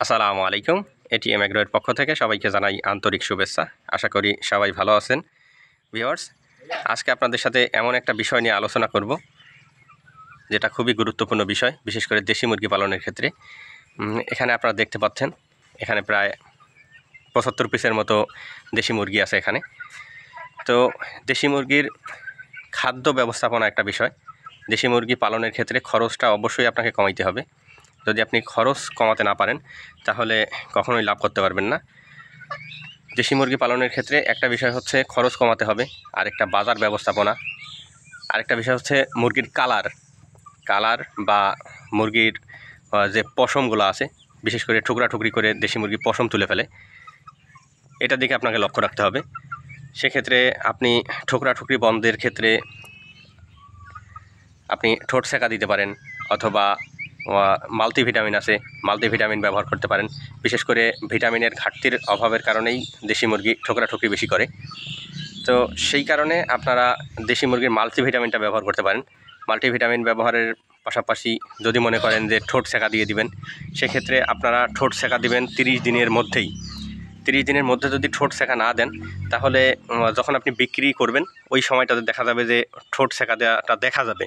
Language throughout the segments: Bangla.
আসসালামু আলাইকুম। এটিএম এগ্রোর পক্ষ থেকে সবাইকে জানাই আন্তরিক শুভেচ্ছা। আশা করি সবাই ভালো আছেন। ভিউয়ার্স, আজকে আপনাদের সাথে এমন একটা বিষয় নিয়ে আলোচনা করব, যেটা খুবই গুরুত্বপূর্ণ বিষয়, বিশেষ করে দেশি মুরগি পালনের ক্ষেত্রে। এখানে আপনারা দেখতে পাচ্ছেন, এখানে প্রায় 75 পিসের মতো দেশি মুরগি আছে এখানে। তো দেশি মুরগির খাদ্য ব্যবস্থাপনা একটা বিষয়। দেশি মুরগি পালনের ক্ষেত্রে খরচটা অবশ্যই আপনাকে কমাইতে হবে। যদি আপনি খরচ কমাতে না পারেন, তাহলে কখনোই লাভ করতে পারবেন না। দেশি মুরগি পালনের ক্ষেত্রে একটা বিষয় হচ্ছে খরচ কমাতে হবে, আরেকটা বাজার ব্যবস্থাপনা, আরেকটা বিষয় হচ্ছে মুরগির কালার বা মুরগির যে পশমগুলো আছে, বিশেষ করে টুকরি করে দেশি মুরগি পশম তুলে ফেলে, এটার দিকে আপনাকে লক্ষ্য রাখতে হবে। সেক্ষেত্রে আপনি ঠুকরি বন্ধের ক্ষেত্রে আপনি ঠোঁট সেকা দিতে পারেন, অথবা মাল্টিভিটামিন আছে, মাল্টিভিটামিন ব্যবহার করতে পারেন। বিশেষ করে ভিটামিনের ঘাটতির অভাবের কারণেই দেশি মুরগি ঠুকরি বেশি করে। তো সেই কারণে আপনারা দেশি মুরগির মাল্টিভিটামিনটা ব্যবহার করতে পারেন। মাল্টিভিটামিন ব্যবহারের পাশাপাশি যদি মনে করেন যে ঠোঁট সেকা দিয়ে দিবেন, সেক্ষেত্রে আপনারা ঠোঁট সেকা দিবেন 30 দিনের মধ্যেই। 30 দিনের মধ্যে যদি ঠোঁট সেকা না দেন, তাহলে যখন আপনি বিক্রি করবেন ওই সময়টাতে দেখা যাবে যে ঠোঁট সেকা দেওয়াটা দেখা যাবে,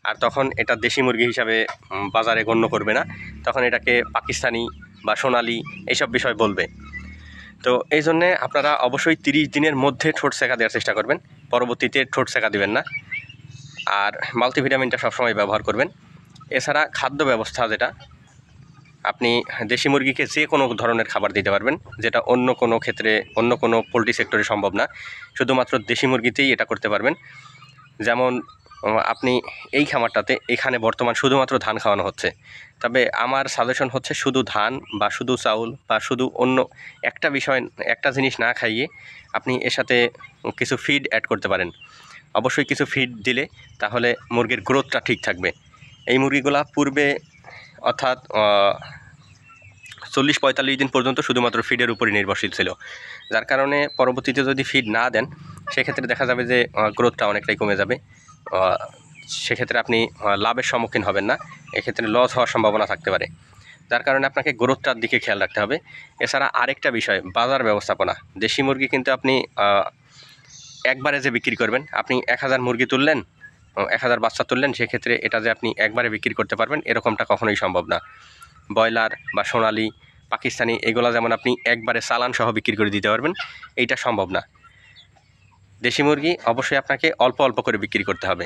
আর তখন এটা দেশি মুরগি হিসাবে বাজারে গণ্য করবে না, তখন এটাকে পাকিস্তানি বা সোনালি এইসব বিষয় বলবে। তো এই জন্যে আপনারা অবশ্যই 30 দিনের মধ্যে ঠোঁট সেকা দেওয়ার চেষ্টা করবেন, পরবর্তীতে ঠোঁট সেকা দিবেন না। আর মাল্টিভিটামিনটা সবসময় ব্যবহার করবেন। এছাড়া খাদ্য ব্যবস্থা, যেটা আপনি দেশি মুরগিকে যে কোনো ধরনের খাবার দিতে পারবেন, যেটা অন্য কোনো ক্ষেত্রে, অন্য কোনো পোলট্রি সেক্টরে সম্ভব না। শুধুমাত্র দেশি মুরগিতেই এটা করতে পারবেন। যেমন আপনি এই খামারটাতে এখানে বর্তমান শুধুমাত্র ধান খাওয়ানো হচ্ছে, তবে আমার সাজেশন হচ্ছে শুধু ধান বা শুধু চাউল বা শুধু অন্য একটা জিনিস না খাইয়ে আপনি এর সাথে কিছু ফিড অ্যাড করতে পারেন। অবশ্যই কিছু ফিড দিলে তাহলে মুরগির গ্রোথটা ঠিক থাকবে। এই মুরগিগুলা পূর্বে, অর্থাৎ 40-45 দিন পর্যন্ত শুধুমাত্র ফিডের উপরই নির্ভরশীল ছিল, যার কারণে পরবর্তীতে যদি ফিড না দেন, সেক্ষেত্রে দেখা যাবে যে গ্রোথটা অনেকটাই কমে যাবে। সেক্ষেত্রে আপনি লাভের সম্মুখীন হবেন না, এক্ষেত্রে লস হওয়ার সম্ভাবনা থাকতে পারে। যার কারণে আপনাকে গ্রোথটার দিকে খেয়াল রাখতে হবে। এছাড়া আরেকটা বিষয়, বাজার ব্যবস্থাপনা। দেশি মুরগি কিন্তু আপনি একবারে যে বিক্রি করবেন, আপনি 1000 মুরগি তুললেন, 1000 বাচ্চা তুললেন, সেক্ষেত্রে এটা যে আপনি একবারে বিক্রি করতে পারবেন এরকমটা কখনোই সম্ভব না। ব্রয়লার বা সোনালি, পাকিস্তানি, এগুলো যেমন আপনি একবারে চালান সহ বিক্রি করে দিতে পারবেন, এইটা সম্ভব না। দেশি মুরগি অবশ্যই আপনাকে অল্প অল্প করে বিক্রি করতে হবে।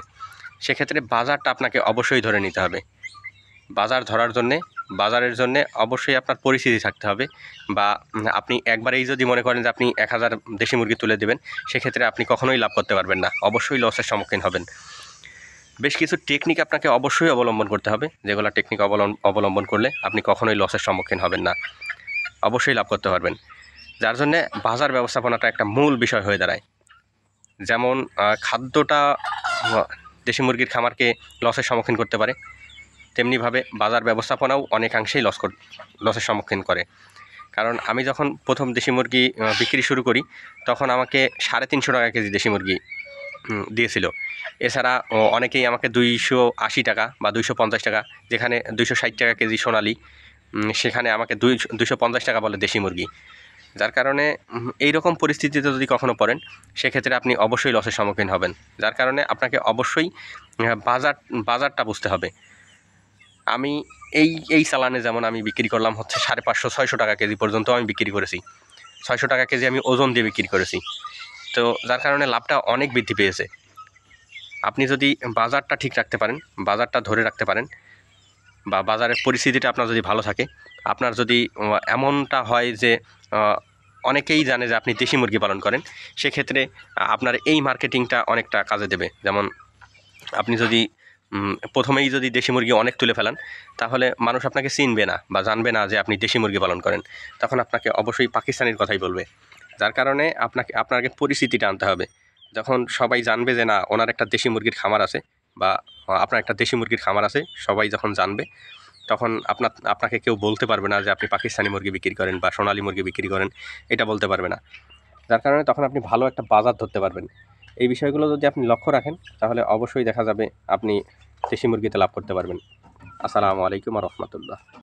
সেক্ষেত্রে বাজারটা আপনাকে অবশ্যই ধরে নিতে হবে। বাজার ধরার জন্যে, বাজারের জন্যে অবশ্যই আপনার পরিস্থিতি থাকতে হবে। বা আপনি একবারেই যদি মনে করেন যে আপনি 1000 দেশি মুরগি তুলে দেবেন, সেক্ষেত্রে আপনি কখনোই লাভ করতে পারবেন না, অবশ্যই লসের সম্মুখীন হবেন। বেশ কিছু টেকনিক আপনাকে অবশ্যই অবলম্বন করতে হবে, যেগুলো টেকনিক অবলম্বন করলে আপনি কখনোই লসের সম্মুখীন হবেন না, অবশ্যই লাভ করতে পারবেন। যার জন্যে বাজার ব্যবস্থাপনাটা একটা মূল বিষয় হয়ে দাঁড়ায়। যেমন খাদ্যটা দেশি মুরগির খামারকে লসের সম্মুখীন করতে পারে, তেমনিভাবে বাজার ব্যবস্থাপনাও অনেকাংশেই লসের সম্মুখীন করে। কারণ আমি যখন প্রথম দেশি মুরগি বিক্রি শুরু করি, তখন আমাকে 350 টাকা কেজি দেশি মুরগি দিয়েছিল। এছাড়া অনেকেই আমাকে 280 টাকা বা 250 টাকা, যেখানে 260 টাকা কেজি সোনালি, সেখানে আমাকে 250 টাকা বলে দেশি মুরগি। যার কারণে এই রকম পরিস্থিতিতে যদি কখনো পড়েন, সেক্ষেত্রে আপনি অবশ্যই লসের সম্মুখীন হবেন। যার কারণে আপনাকে অবশ্যই বাজারটা বুঝতে হবে। আমি এই চালানে যেমন আমি বিক্রি করলাম হচ্ছে 550-600 টাকা কেজি পর্যন্ত আমি বিক্রি করেছি। 600 টাকা কেজি আমি ওজন দিয়ে বিক্রি করেছি। তো যার কারণে লাভটা অনেক বৃদ্ধি পেয়েছে। আপনি যদি বাজারটা ঠিক রাখতে পারেন, বাজারটা ধরে রাখতে পারেন, বা বাজারের পরিস্থিতিটা আপনার যদি ভালো থাকে, আপনার যদি এমনটা হয় যে অনেকেই জানে যে আপনি দেশি মুরগি পালন করেন, সেক্ষেত্রে আপনার এই মার্কেটিংটা অনেকটা কাজে দেবে। যেমন আপনি যদি প্রথমেই যদি দেশি মুরগি অনেক তুলে ফেলান, তাহলে মানুষ আপনাকে চিনবে না বা জানবে না যে আপনি দেশি মুরগি পালন করেন, তখন আপনাকে অবশ্যই পাকিস্তানির কথাই বলবে। যার কারণে আপনাকে পরিস্থিতিটা আনতে হবে। যখন সবাই জানবে যে না, ওনার একটা দেশি মুরগির খামার আছে, বা আপনার একটা দেশি মুরগির খামার আছে, সবাই যখন জানবে, তখন আপনাকে কেউ বলতে পারবে না যে আপনি পাকিস্তানি মুরগি বিক্রি করেন বা সোনালী মুরগি বিক্রি করেন, এটা বলতে পারবে না। যার কারণে তখন আপনি ভালো একটা বাজার ধরতে পারবেন। এই বিষয়গুলো যদি আপনি লক্ষ্য রাখেন, তাহলে অবশ্যই দেখা যাবে আপনি দেশি মুরগিতে লাভ করতে পারবেন। আসসালামু আলাইকুম ওয়া রাহমাতুল্লাহ।